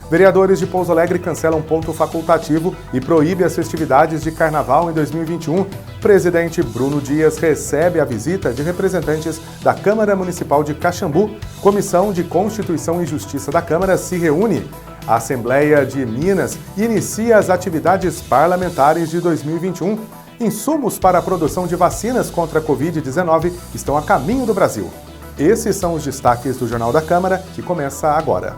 Vereadores de Pouso Alegre cancelam ponto facultativo e proíbe as festividades de carnaval em 2021. Presidente Bruno Dias recebe a visita de representantes da Câmara Municipal de Caxambu. Comissão de Constituição e Justiça da Câmara se reúne. A Assembleia de Minas inicia as atividades parlamentares de 2021. Insumos para a produção de vacinas contra a Covid-19 estão a caminho do Brasil. Esses são os destaques do Jornal da Câmara, que começa agora.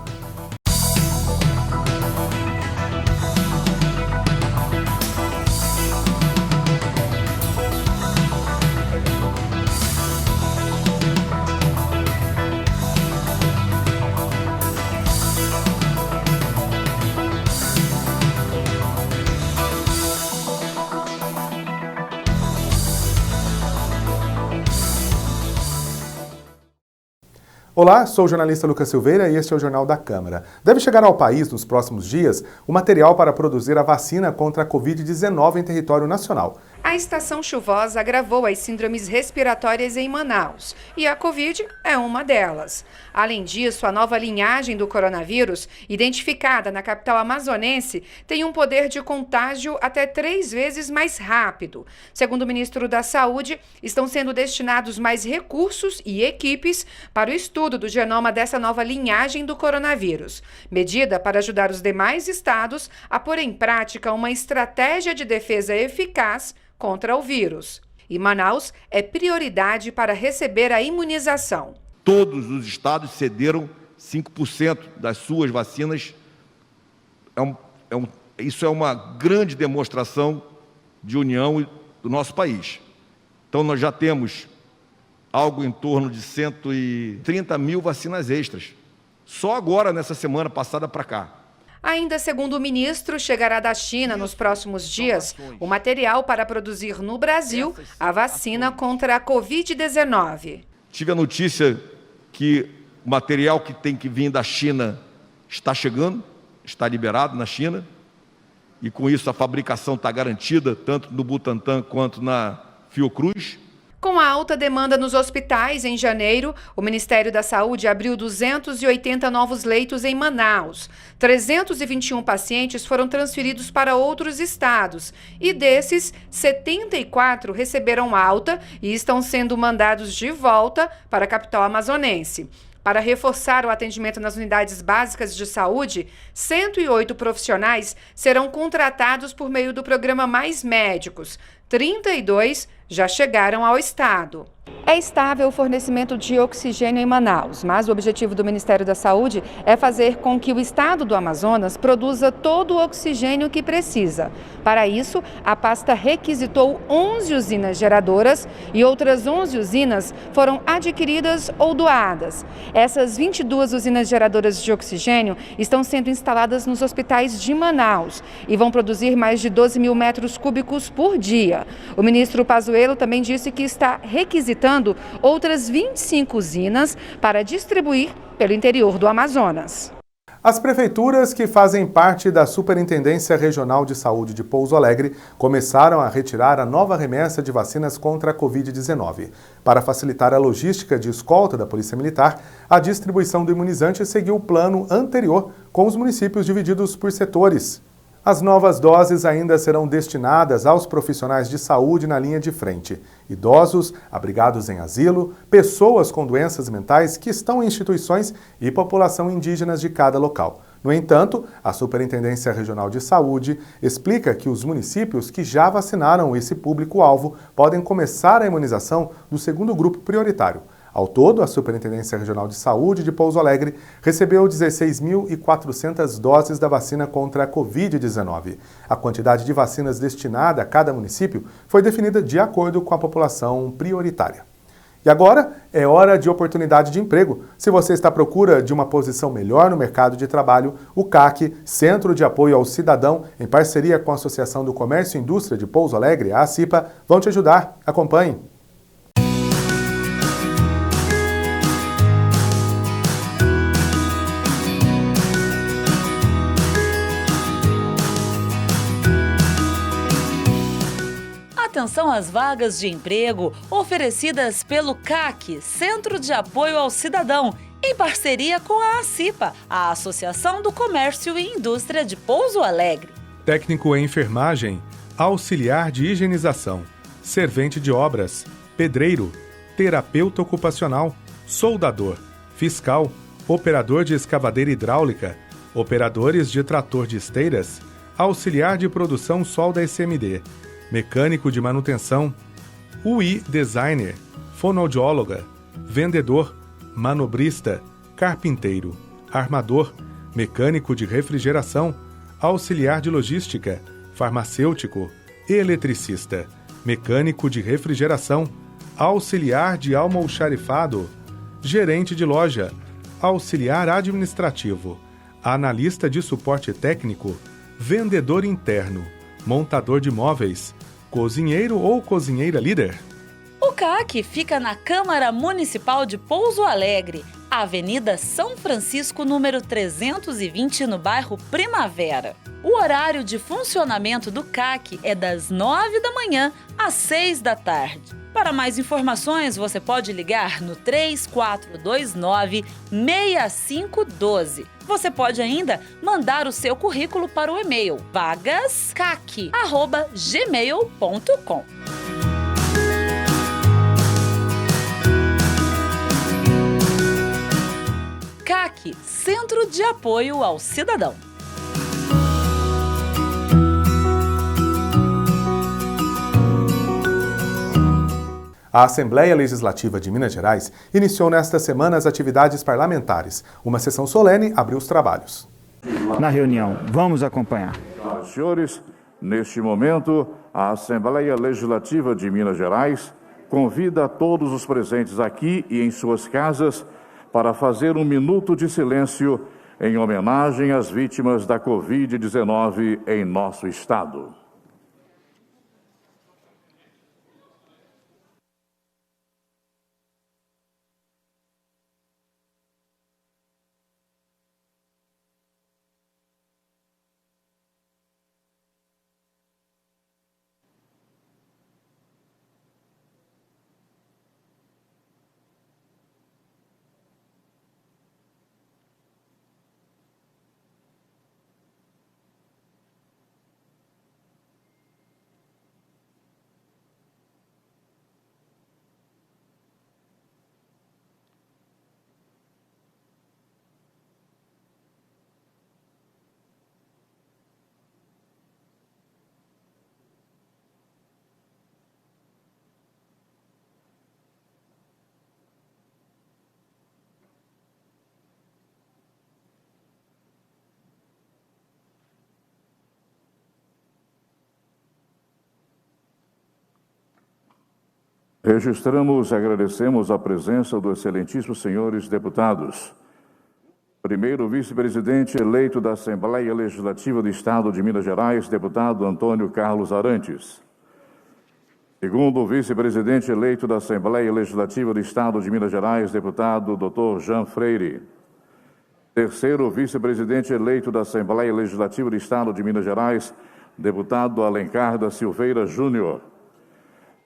Olá, sou o jornalista Lucas Silveira e este é o Jornal da Câmara. Deve chegar ao país nos próximos dias o material para produzir a vacina contra a Covid-19 em território nacional. A estação chuvosa agravou as síndromes respiratórias em Manaus e a Covid é uma delas. Além disso, a nova linhagem do coronavírus, identificada na capital amazonense, tem um poder de contágio até 3 vezes mais rápido. Segundo o ministro da Saúde, estão sendo destinados mais recursos e equipes para o estudo do genoma dessa nova linhagem do coronavírus, medida para ajudar os demais estados a pôr em prática uma estratégia de defesa eficaz contra o vírus. E Manaus é prioridade para receber a imunização. Todos os estados cederam 5% das suas vacinas. Isso é uma grande demonstração de união do nosso país. Então, nós já temos algo em torno de 130 mil vacinas extras. Só agora, nessa semana passada para cá. Ainda segundo o ministro, chegará da China nos próximos dias o material para produzir no Brasil a vacina contra a Covid-19. Tive a notícia que o material que tem que vir da China está chegando, está liberado na China, e com isso a fabricação está garantida, tanto no Butantan quanto na Fiocruz. Com a alta demanda nos hospitais em janeiro, o Ministério da Saúde abriu 280 novos leitos em Manaus. 321 pacientes foram transferidos para outros estados e desses, 74 receberam alta e estão sendo mandados de volta para a capital amazonense. Para reforçar o atendimento nas unidades básicas de saúde, 108 profissionais serão contratados por meio do programa Mais Médicos. 32 já chegaram ao estado. É estável o fornecimento de oxigênio em Manaus, mas o objetivo do Ministério da Saúde é fazer com que o estado do Amazonas produza todo o oxigênio que precisa. Para isso, a pasta requisitou 11 usinas geradoras e outras 11 usinas foram adquiridas ou doadas. Essas 22 usinas geradoras de oxigênio estão sendo instaladas nos hospitais de Manaus e vão produzir mais de 12 mil metros cúbicos por dia. O ministro Pazuello também disse que está requisitando outras 25 usinas para distribuir pelo interior do Amazonas. As prefeituras que fazem parte da Superintendência Regional de Saúde de Pouso Alegre começaram a retirar a nova remessa de vacinas contra a Covid-19. Para facilitar a logística de escolta da Polícia Militar, a distribuição do imunizante seguiu o plano anterior, com os municípios divididos por setores. As novas doses ainda serão destinadas aos profissionais de saúde na linha de frente: idosos, abrigados em asilo, pessoas com doenças mentais que estão em instituições e população indígenas de cada local. No entanto, a Superintendência Regional de Saúde explica que os municípios que já vacinaram esse público-alvo podem começar a imunização do segundo grupo prioritário. Ao todo, a Superintendência Regional de Saúde de Pouso Alegre recebeu 16.400 doses da vacina contra a Covid-19. A quantidade de vacinas destinada a cada município foi definida de acordo com a população prioritária. E agora é hora de oportunidade de emprego. Se você está à procura de uma posição melhor no mercado de trabalho, o CAC, Centro de Apoio ao Cidadão, em parceria com a Associação do Comércio e Indústria de Pouso Alegre, a ACIPA, vão te ajudar. Acompanhe. Atenção às vagas de emprego oferecidas pelo CAC, Centro de Apoio ao Cidadão, em parceria com a ACIPA, a Associação do Comércio e Indústria de Pouso Alegre. Técnico em enfermagem, auxiliar de higienização, servente de obras, pedreiro, terapeuta ocupacional, soldador, fiscal, operador de escavadeira hidráulica, operadores de trator de esteiras, auxiliar de produção solda SMD, mecânico de manutenção, UI designer, fonoaudióloga, vendedor, manobrista, carpinteiro, armador, mecânico de refrigeração, auxiliar de logística, farmacêutico, eletricista, mecânico de refrigeração, auxiliar de almoxarifado, gerente de loja, auxiliar administrativo, analista de suporte técnico, vendedor interno, montador de móveis, cozinheiro ou cozinheira líder. O CAC fica na Câmara Municipal de Pouso Alegre, Avenida São Francisco, número 320, no bairro Primavera. O horário de funcionamento do CAC é das 9 da manhã às 6 da tarde. Para mais informações, você pode ligar no 3429-6512. Você pode ainda mandar o seu currículo para o e-mail vagascac@gmail.com. CAC, Centro de Apoio ao Cidadão. A Assembleia Legislativa de Minas Gerais iniciou nesta semana as atividades parlamentares. Uma sessão solene abriu os trabalhos. Na reunião, vamos acompanhar. Senhores, neste momento, a Assembleia Legislativa de Minas Gerais convida todos os presentes aqui e em suas casas para fazer um minuto de silêncio em homenagem às vítimas da Covid-19 em nosso estado. Registramos e agradecemos a presença dos excelentíssimos senhores deputados. Primeiro vice-presidente eleito da Assembleia Legislativa do Estado de Minas Gerais, deputado Antônio Carlos Arantes. Segundo vice-presidente eleito da Assembleia Legislativa do Estado de Minas Gerais, deputado Dr. Jean Freire. Terceiro vice-presidente eleito da Assembleia Legislativa do Estado de Minas Gerais, deputado Alencar da Silveira Júnior.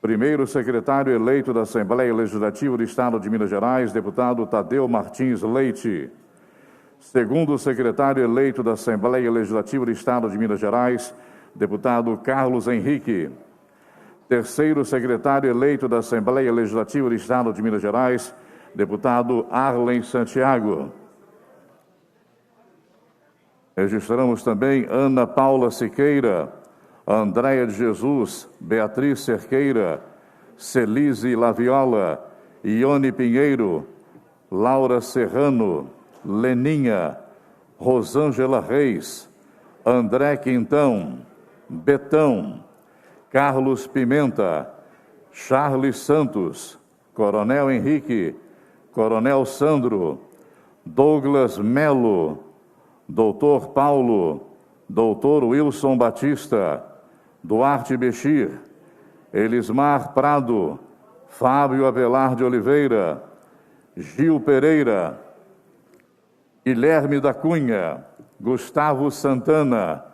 Primeiro secretário eleito da Assembleia Legislativa do Estado de Minas Gerais, deputado Tadeu Martins Leite. Segundo secretário eleito da Assembleia Legislativa do Estado de Minas Gerais, deputado Carlos Henrique. Terceiro secretário eleito da Assembleia Legislativa do Estado de Minas Gerais, deputado Arlen Santiago. Registramos também Ana Paula Siqueira, Andréia de Jesus, Beatriz Cerqueira, Celise Laviola, Ione Pinheiro, Laura Serrano, Leninha, Rosângela Reis, André Quintão, Betão, Carlos Pimenta, Charles Santos, Coronel Henrique, Coronel Sandro, Douglas Melo, Doutor Paulo, Doutor Wilson Batista, Duarte Bechir, Elismar Prado, Fábio Avelar de Oliveira, Gil Pereira, Guilherme da Cunha, Gustavo Santana,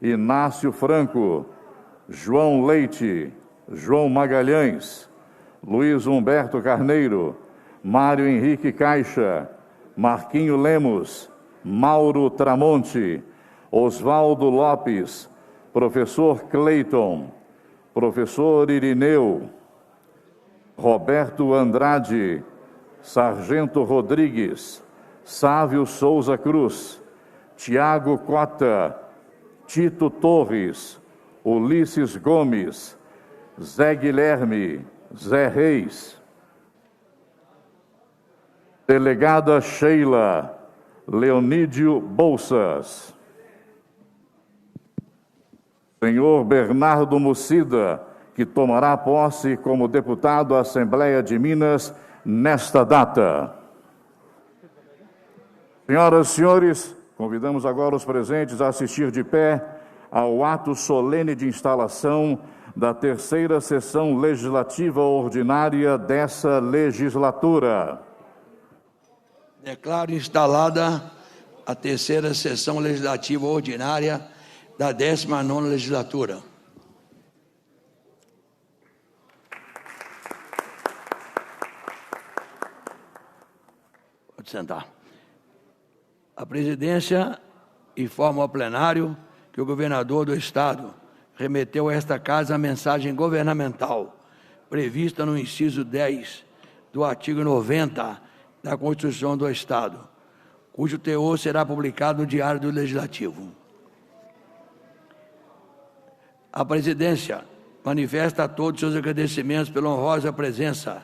Inácio Franco, João Leite, João Magalhães, Luiz Humberto Carneiro, Mário Henrique Caixa, Marquinho Lemos, Mauro Tramonte, Oswaldo Lopes, professor Cleiton, professor Irineu, Roberto Andrade, Sargento Rodrigues, Sávio Souza Cruz, Tiago Cota, Tito Torres, Ulisses Gomes, Zé Guilherme, Zé Reis, delegada Sheila, Leonídio Bolsas, senhor Bernardo Mucida, que tomará posse como deputado à Assembleia de Minas nesta data. Senhoras e senhores, convidamos agora os presentes a assistir de pé ao ato solene de instalação da terceira sessão legislativa ordinária dessa legislatura. Declaro instalada a terceira sessão legislativa ordinária da 19ª legislatura. Pode sentar. A presidência informa ao plenário que o governador do Estado remeteu a esta Casa a mensagem governamental prevista no inciso 10 do artigo 90 da Constituição do Estado, cujo teor será publicado no Diário do Legislativo. A presidência manifesta a todos seus agradecimentos pela honrosa presença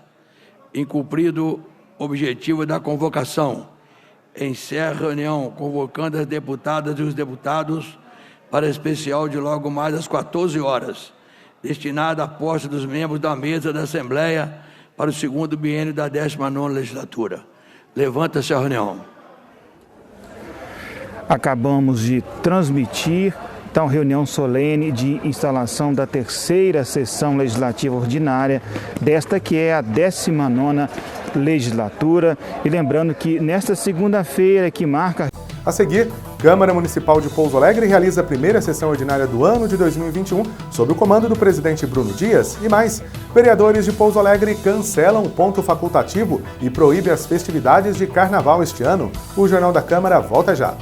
em cumprido objetivo da convocação. Encerra a reunião convocando as deputadas e os deputados para especial de logo mais às 14 horas, destinada à posse dos membros da mesa da Assembleia para o segundo biênio da 19ª legislatura. Levanta-se a reunião. Acabamos de transmitir, então, reunião solene de instalação da terceira sessão legislativa ordinária, desta que é a 19ª legislatura. E lembrando que nesta segunda-feira que marca... A seguir, Câmara Municipal de Pouso Alegre realiza a primeira sessão ordinária do ano de 2021, sob o comando do presidente Bruno Dias. E mais, vereadores de Pouso Alegre cancelam o ponto facultativo e proíbem as festividades de carnaval este ano. O Jornal da Câmara volta já.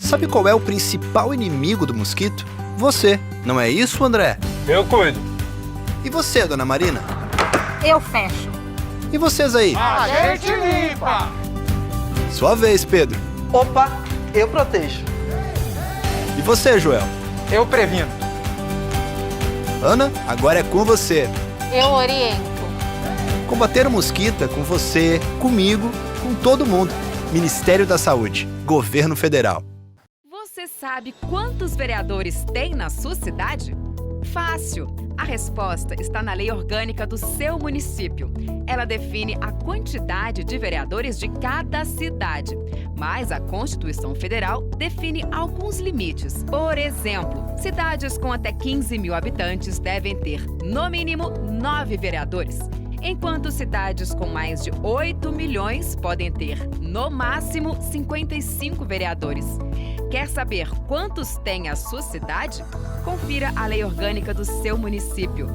Sabe qual é o principal inimigo do mosquito? Você, não é isso, André? Eu cuido. E você, dona Marina? Eu fecho. E vocês aí? A gente limpa! Sua vez, Pedro. Opa, eu protejo. E você, Joel? Eu previno. Ana, agora é com você. Eu oriento. Combater o mosquito é com você, comigo, com todo mundo. Ministério da Saúde, Governo Federal. Você sabe quantos vereadores tem na sua cidade? Fácil! A resposta está na Lei Orgânica do seu município. Ela define a quantidade de vereadores de cada cidade. Mas a Constituição Federal define alguns limites. Por exemplo, cidades com até 15 mil habitantes devem ter, no mínimo, 9 vereadores. Enquanto cidades com mais de 8 milhões podem ter, no máximo, 55 vereadores. Quer saber quantos tem a sua cidade? Confira a Lei Orgânica do seu município.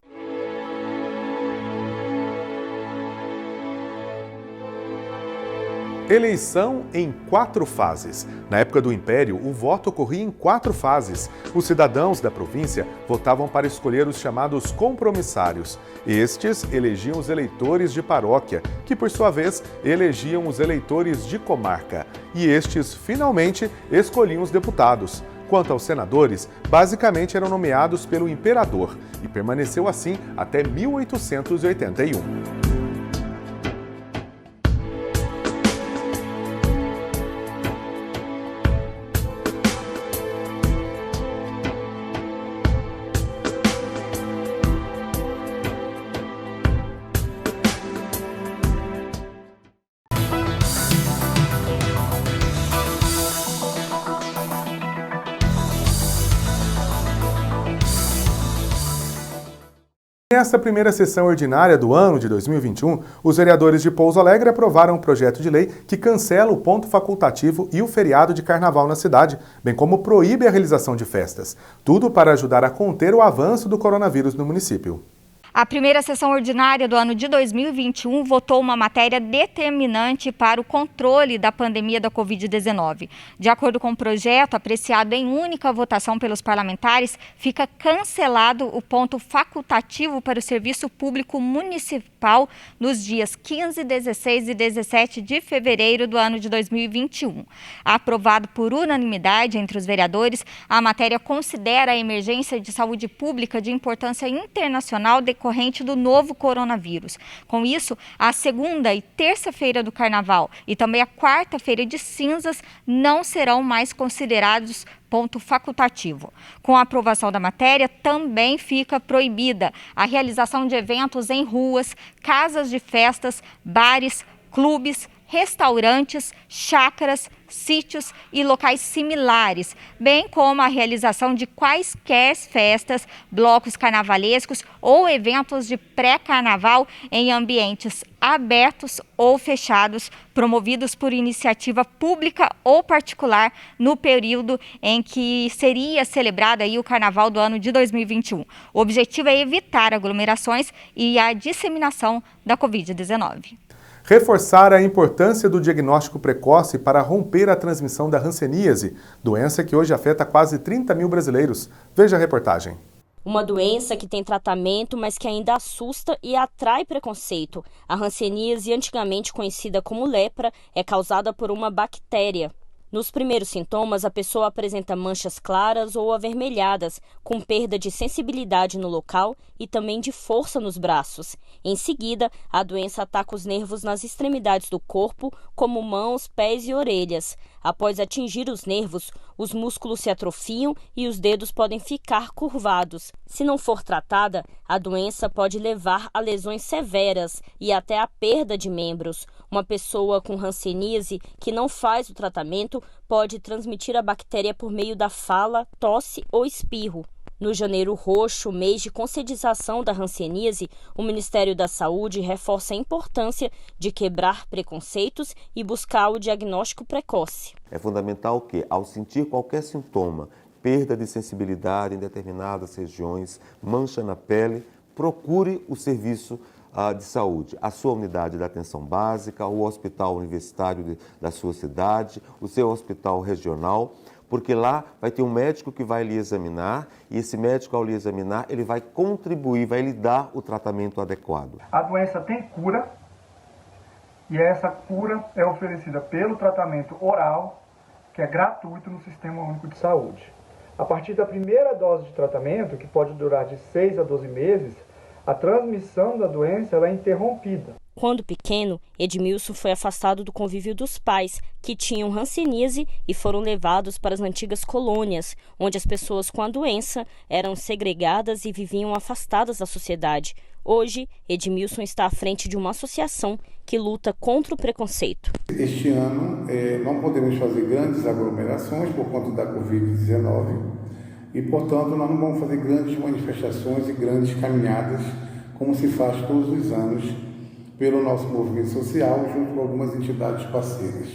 Eleição em 4 fases. Na época do Império, o voto ocorria em 4 fases. Os cidadãos da província votavam para escolher os chamados compromissários. Estes elegiam os eleitores de paróquia, que por sua vez elegiam os eleitores de comarca. E estes, finalmente, escolhiam os deputados. Quanto aos senadores, basicamente eram nomeados pelo imperador e permaneceu assim até 1881. Nesta primeira sessão ordinária do ano de 2021, os vereadores de Pouso Alegre aprovaram um projeto de lei que cancela o ponto facultativo e o feriado de carnaval na cidade, bem como proíbe a realização de festas. Tudo para ajudar a conter o avanço do coronavírus no município. A primeira sessão ordinária do ano de 2021 votou uma matéria determinante para o controle da pandemia da Covid-19. De acordo com o projeto, apreciado em única votação pelos parlamentares, fica cancelado o ponto facultativo para o serviço público municipal nos dias 15, 16 e 17 de fevereiro do ano de 2021. Aprovado por unanimidade entre os vereadores, a matéria considera a emergência de saúde pública de importância internacional decorrente do novo coronavírus. Com isso, a segunda e terça-feira do carnaval e também a quarta-feira de cinzas não serão mais considerados ponto facultativo. Com a aprovação da matéria, também fica proibida a realização de eventos em ruas, casas de festas, bares, clubes, restaurantes, chácaras, sítios e locais similares, bem como a realização de quaisquer festas, blocos carnavalescos ou eventos de pré-carnaval em ambientes abertos ou fechados, promovidos por iniciativa pública ou particular no período em que seria celebrado aí o carnaval do ano de 2021. O objetivo é evitar aglomerações e a disseminação da Covid-19. Reforçar a importância do diagnóstico precoce para romper a transmissão da hanseníase, doença que hoje afeta quase 30 mil brasileiros. Veja a reportagem. Uma doença que tem tratamento, mas que ainda assusta e atrai preconceito. A hanseníase, antigamente conhecida como lepra, é causada por uma bactéria. Nos primeiros sintomas, a pessoa apresenta manchas claras ou avermelhadas, com perda de sensibilidade no local e também de força nos braços. Em seguida, a doença ataca os nervos nas extremidades do corpo, como mãos, pés e orelhas. Após atingir os nervos, os músculos se atrofiam e os dedos podem ficar curvados. Se não for tratada, a doença pode levar a lesões severas e até a perda de membros. Uma pessoa com hanseníase que não faz o tratamento pode transmitir a bactéria por meio da fala, tosse ou espirro. No Janeiro Roxo, mês de conscientização da hanseníase, o Ministério da Saúde reforça a importância de quebrar preconceitos e buscar o diagnóstico precoce. É fundamental que, ao sentir qualquer sintoma, perda de sensibilidade em determinadas regiões, mancha na pele, procure o serviço de saúde, a sua unidade de atenção básica, o hospital universitário da sua cidade, o seu hospital regional, porque lá vai ter um médico que vai lhe examinar e esse médico, ao lhe examinar, ele vai contribuir, vai lhe dar o tratamento adequado. A doença tem cura e essa cura é oferecida pelo tratamento oral, que é gratuito no Sistema Único de Saúde. A partir da primeira dose de tratamento, que pode durar de 6 a 12 meses, a transmissão da doença ela é interrompida. Quando pequeno, Edmilson foi afastado do convívio dos pais, que tinham hanseníase e foram levados para as antigas colônias, onde as pessoas com a doença eram segregadas e viviam afastadas da sociedade. Hoje, Edmilson está à frente de uma associação que luta contra o preconceito. Este ano, não podemos fazer grandes aglomerações por conta da Covid-19 e, portanto, nós não vamos fazer grandes manifestações e grandes caminhadas, como se faz todos os anos pelo nosso movimento social, junto com algumas entidades parceiras.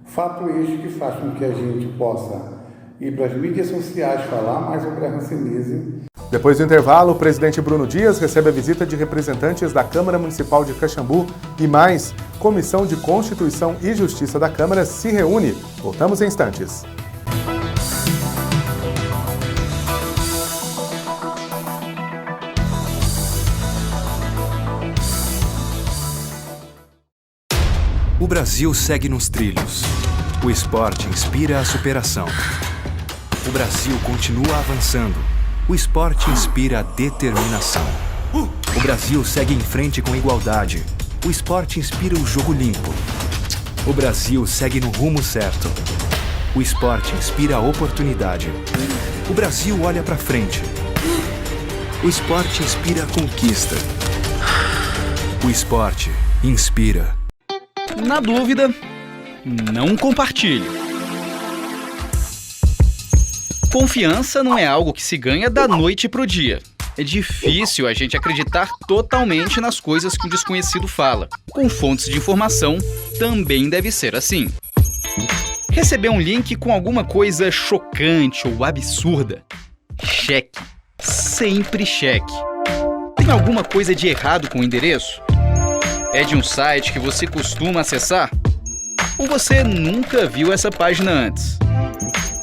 Fato este que faz com que a gente possa ir para as mídias sociais falar mais sobre a hanseníase. Depois do intervalo, o presidente Bruno Dias recebe a visita de representantes da Câmara Municipal de Caxambu e mais, Comissão de Constituição e Justiça da Câmara se reúne. Voltamos em instantes. O Brasil segue nos trilhos. O esporte inspira a superação. O Brasil continua avançando. O esporte inspira a determinação. O Brasil segue em frente com igualdade. O esporte inspira o jogo limpo. O Brasil segue no rumo certo. O esporte inspira a oportunidade. O Brasil olha para frente. O esporte inspira a conquista. O esporte inspira. Na dúvida, não compartilhe. Confiança não é algo que se ganha da noite pro dia. É difícil a gente acreditar totalmente nas coisas que um desconhecido fala. Com fontes de informação, também deve ser assim. Receber um link com alguma coisa chocante ou absurda? Cheque. Sempre cheque. Tem alguma coisa de errado com o endereço? É de um site que você costuma acessar? Ou você nunca viu essa página antes?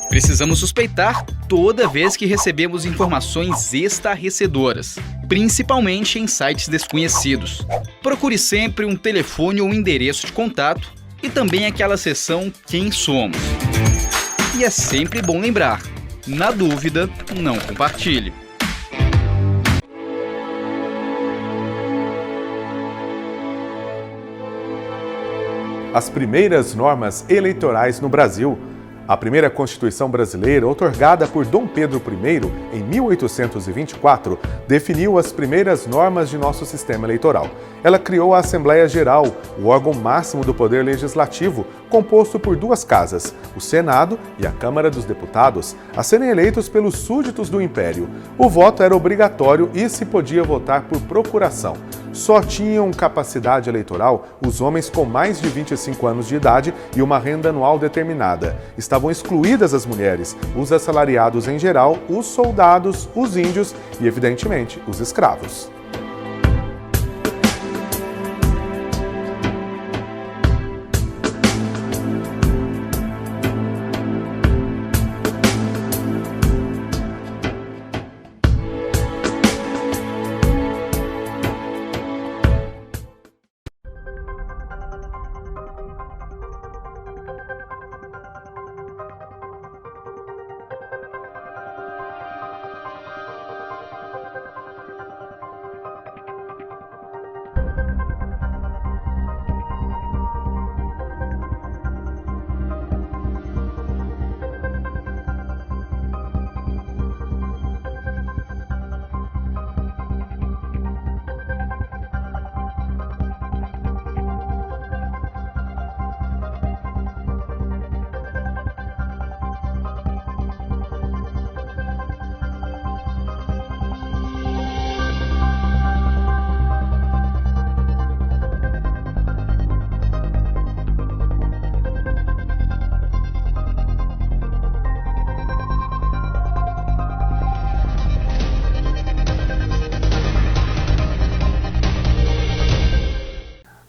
Precisamos suspeitar toda vez que recebemos informações estarrecedoras, principalmente em sites desconhecidos. Procure sempre um telefone ou endereço de contato e também aquela seção Quem Somos. E é sempre bom lembrar, na dúvida, não compartilhe. As primeiras normas eleitorais no Brasil. A primeira Constituição brasileira, outorgada por Dom Pedro I em 1824, definiu as primeiras normas de nosso sistema eleitoral. Ela criou a Assembleia Geral, o órgão máximo do Poder Legislativo, composto por duas casas, o Senado e a Câmara dos Deputados, a serem eleitos pelos súditos do Império. O voto era obrigatório e se podia votar por procuração. Só tinham capacidade eleitoral os homens com mais de 25 anos de idade e uma renda anual determinada. Estavam excluídas as mulheres, os assalariados em geral, os soldados, os índios e, evidentemente, os escravos.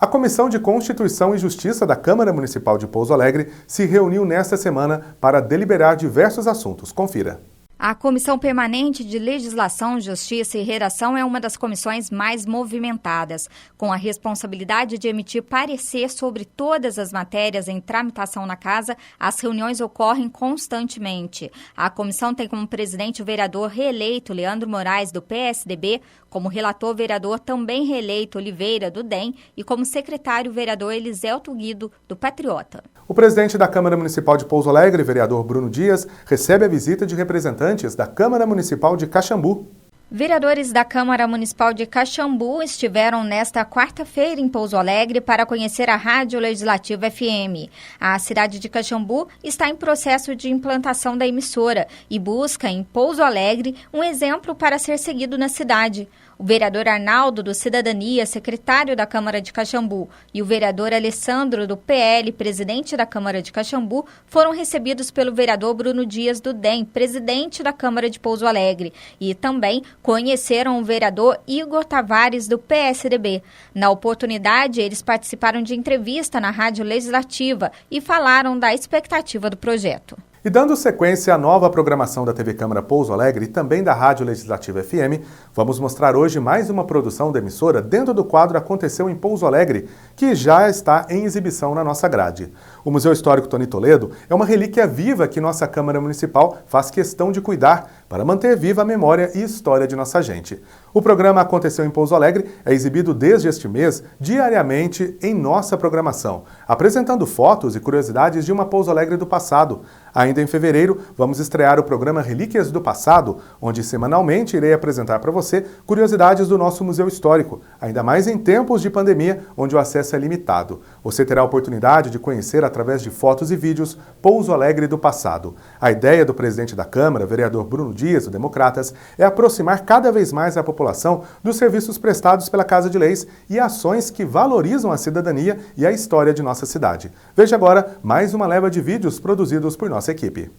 A Comissão de Constituição e Justiça da Câmara Municipal de Pouso Alegre se reuniu nesta semana para deliberar diversos assuntos. Confira. A Comissão Permanente de Legislação, Justiça e Redação é uma das comissões mais movimentadas, com a responsabilidade de emitir parecer sobre todas as matérias em tramitação na Casa. As reuniões ocorrem constantemente. A comissão tem como presidente o vereador reeleito Leandro Moraes, do PSDB, como relator o vereador também reeleito Oliveira, do DEM, e como secretário o vereador Eliselto Guido, do Patriota. O presidente da Câmara Municipal de Pouso Alegre, vereador Bruno Dias, recebe a visita de representantes da Câmara Municipal de Caxambu. Vereadores da Câmara Municipal de Caxambu estiveram nesta quarta-feira em Pouso Alegre para conhecer a Rádio Legislativa FM. A cidade de Caxambu está em processo de implantação da emissora e busca em Pouso Alegre um exemplo para ser seguido na cidade. O vereador Arnaldo, do Cidadania, secretário da Câmara de Caxambu, e o vereador Alessandro, do PL, presidente da Câmara de Caxambu, foram recebidos pelo vereador Bruno Dias, do DEM, presidente da Câmara de Pouso Alegre, e também conheceram o vereador Igor Tavares, do PSDB. Na oportunidade, eles participaram de entrevista na Rádio Legislativa e falaram da expectativa do projeto. E dando sequência à nova programação da TV Câmara Pouso Alegre e também da Rádio Legislativa FM, vamos mostrar hoje mais uma produção da emissora dentro do quadro Aconteceu em Pouso Alegre, que já está em exibição na nossa grade. O Museu Histórico Tony Toledo é uma relíquia viva que nossa Câmara Municipal faz questão de cuidar para manter viva a memória e história de nossa gente. O programa Aconteceu em Pouso Alegre é exibido desde este mês, diariamente, em nossa programação, apresentando fotos e curiosidades de uma Pouso Alegre do passado. Ainda em fevereiro, vamos estrear o programa Relíquias do Passado, onde semanalmente irei apresentar para você curiosidades do nosso museu histórico, ainda mais em tempos de pandemia, onde o acesso é limitado. Você terá a oportunidade de conhecer, através de fotos e vídeos, Pouso Alegre do passado. A ideia do presidente da Câmara, vereador Bruno Dias, do Democratas, é aproximar cada vez mais a população dos serviços prestados pela Casa de Leis e ações que valorizam a cidadania e a história de nossa cidade. Veja agora mais uma leva de vídeos produzidos por nossa equipe.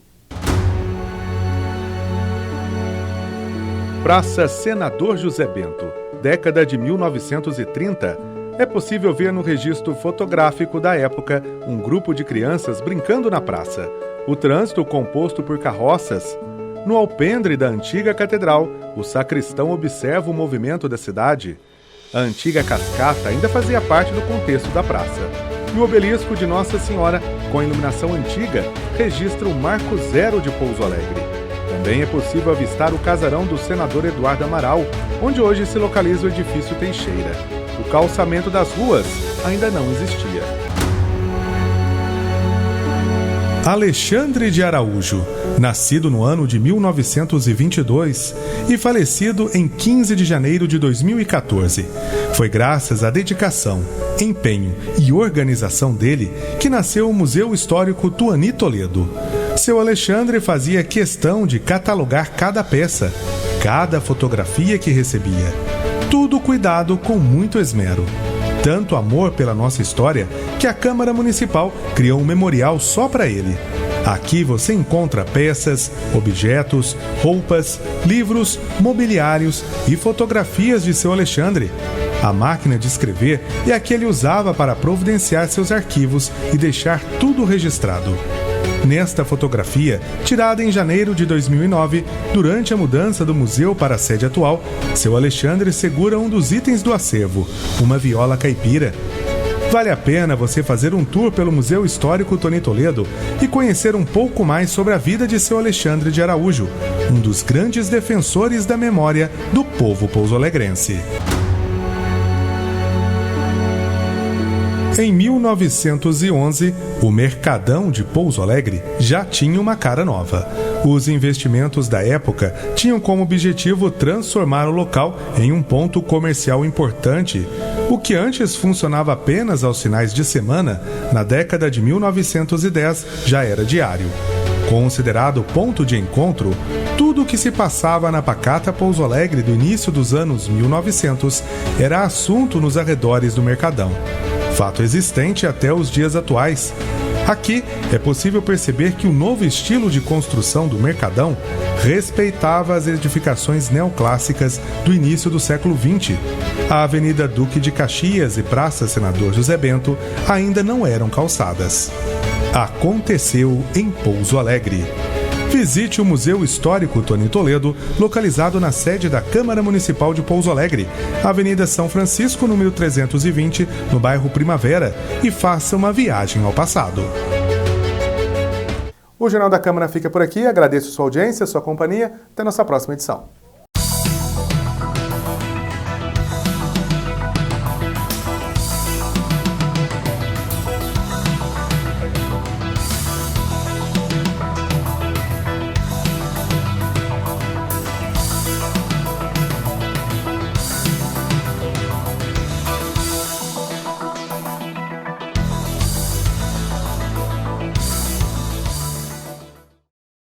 Praça Senador José Bento, década de 1930. É possível ver no registro fotográfico da época um grupo de crianças brincando na praça. O trânsito composto por carroças. No alpendre da antiga catedral, o sacristão observa o movimento da cidade. A antiga cascata ainda fazia parte do contexto da praça. E o obelisco de Nossa Senhora, com a iluminação antiga, registra o Marco Zero de Pouso Alegre. Também é possível avistar o casarão do senador Eduardo Amaral, onde hoje se localiza o edifício Teixeira. O calçamento das ruas ainda não existia. Alexandre de Araújo, nascido no ano de 1922 e falecido em 15 de janeiro de 2014. Foi graças à dedicação, empenho e organização dele que nasceu o Museu Histórico Tuani Toledo. Seu Alexandre fazia questão de catalogar cada peça, cada fotografia que recebia. Tudo cuidado com muito esmero. Tanto amor pela nossa história que a Câmara Municipal criou um memorial só para ele. Aqui você encontra peças, objetos, roupas, livros, mobiliários e fotografias de seu Alexandre. A máquina de escrever é a que ele usava para providenciar seus arquivos e deixar tudo registrado. Nesta fotografia, tirada em janeiro de 2009, durante a mudança do museu para a sede atual, seu Alexandre segura um dos itens do acervo, uma viola caipira. Vale a pena você fazer um tour pelo Museu Histórico Tuani Toledo e conhecer um pouco mais sobre a vida de seu Alexandre de Araújo, um dos grandes defensores da memória do povo pouso-alegrense. Em 1911, o Mercadão de Pouso Alegre já tinha uma cara nova. Os investimentos da época tinham como objetivo transformar o local em um ponto comercial importante. O que antes funcionava apenas aos finais de semana, na década de 1910 já era diário. Considerado ponto de encontro, tudo o que se passava na pacata Pouso Alegre do início dos anos 1900 era assunto nos arredores do Mercadão. Fato existente até os dias atuais. Aqui é possível perceber que o novo estilo de construção do Mercadão respeitava as edificações neoclássicas do início do século XX. A Avenida Duque de Caxias e Praça Senador José Bento ainda não eram calçadas. Aconteceu em Pouso Alegre. Visite o Museu Histórico Tuani Toledo, localizado na sede da Câmara Municipal de Pouso Alegre, Avenida São Francisco, número 320, no bairro Primavera, e faça uma viagem ao passado. O Jornal da Câmara fica por aqui. Agradeço sua audiência, sua companhia. Até nossa próxima edição.